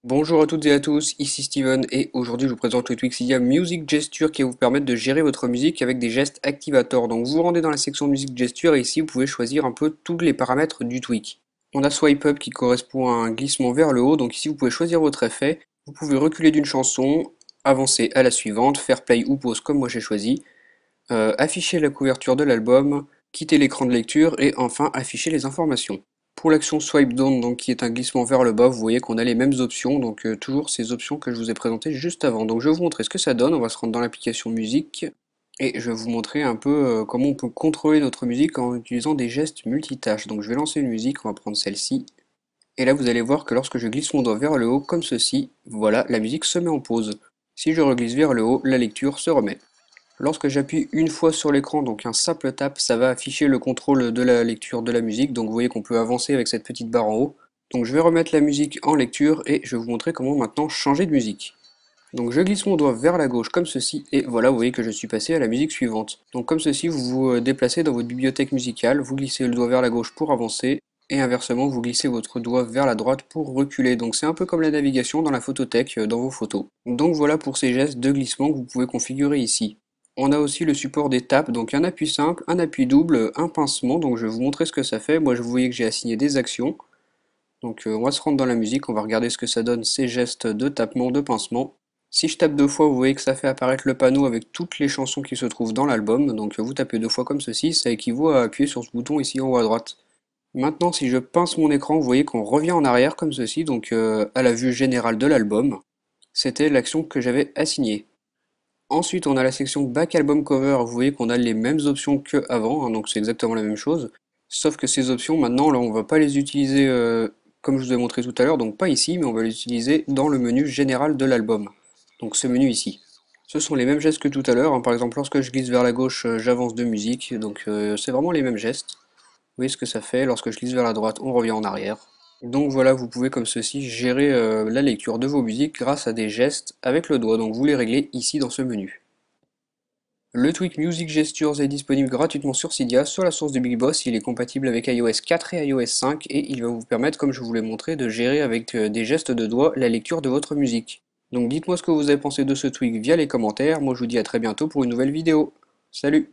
Bonjour à toutes et à tous, ici Steven et aujourd'hui je vous présente le Twixia Music Gesture qui va vous permettre de gérer votre musique avec des gestes activators. Donc vous vous rendez dans la section Music Gesture et ici vous pouvez choisir un peu tous les paramètres du tweak. On a Swipe Up qui correspond à un glissement vers le haut, donc ici vous pouvez choisir votre effet. Vous pouvez reculer d'une chanson, avancer à la suivante, faire play ou pause comme moi j'ai choisi, afficher la couverture de l'album, quitter l'écran de lecture et enfin afficher les informations. Pour l'action Swipe Down, donc, qui est un glissement vers le bas, vous voyez qu'on a les mêmes options, donc toujours ces options que je vous ai présentées juste avant. Donc je vais vous montrer ce que ça donne, on va se rendre dans l'application musique, et je vais vous montrer un peu comment on peut contrôler notre musique en utilisant des gestes multitâches. Donc je vais lancer une musique, on va prendre celle-ci, et là vous allez voir que lorsque je glisse mon doigt vers le haut, comme ceci, voilà, la musique se met en pause. Si je reglisse vers le haut, la lecture se remet. Lorsque j'appuie une fois sur l'écran, donc un simple tap, ça va afficher le contrôle de la lecture de la musique. Donc vous voyez qu'on peut avancer avec cette petite barre en haut. Donc je vais remettre la musique en lecture et je vais vous montrer comment maintenant changer de musique. Donc je glisse mon doigt vers la gauche comme ceci et voilà, vous voyez que je suis passé à la musique suivante. Donc comme ceci, vous vous déplacez dans votre bibliothèque musicale, vous glissez le doigt vers la gauche pour avancer et inversement, vous glissez votre doigt vers la droite pour reculer. Donc c'est un peu comme la navigation dans la photothèque dans vos photos. Donc voilà pour ces gestes de glissement que vous pouvez configurer ici. On a aussi le support des tapes, donc un appui simple, un appui double, un pincement, donc je vais vous montrer ce que ça fait. Moi je vous voyez que j'ai assigné des actions, donc on va se rendre dans la musique, on va regarder ce que ça donne ces gestes de tapement, de pincement. Si je tape deux fois, vous voyez que ça fait apparaître le panneau avec toutes les chansons qui se trouvent dans l'album, donc vous tapez deux fois comme ceci, ça équivaut à appuyer sur ce bouton ici en haut à droite. Maintenant si je pince mon écran, vous voyez qu'on revient en arrière comme ceci, donc à la vue générale de l'album. C'était l'action que j'avais assignée. Ensuite, on a la section Back Album Cover. Vous voyez qu'on a les mêmes options qu'avant, hein, donc c'est exactement la même chose. Sauf que ces options, maintenant, là, on va pas les utiliser comme je vous ai montré tout à l'heure, donc pas ici, mais on va les utiliser dans le menu général de l'album. Donc ce menu ici. Ce sont les mêmes gestes que tout à l'heure, hein. Par exemple, lorsque je glisse vers la gauche, j'avance de musique, donc c'est vraiment les mêmes gestes. Vous voyez ce que ça fait, lorsque je glisse vers la droite, on revient en arrière. Donc voilà, vous pouvez comme ceci gérer la lecture de vos musiques grâce à des gestes avec le doigt, donc vous les réglez ici dans ce menu. Le Tweak Music Gestures est disponible gratuitement sur Cydia, sur la source de Big Boss. Il est compatible avec iOS 4 et iOS 5 et il va vous permettre, comme je vous l'ai montré, de gérer avec des gestes de doigts la lecture de votre musique. Donc dites-moi ce que vous avez pensé de ce tweak via les commentaires. Moi je vous dis à très bientôt pour une nouvelle vidéo. Salut!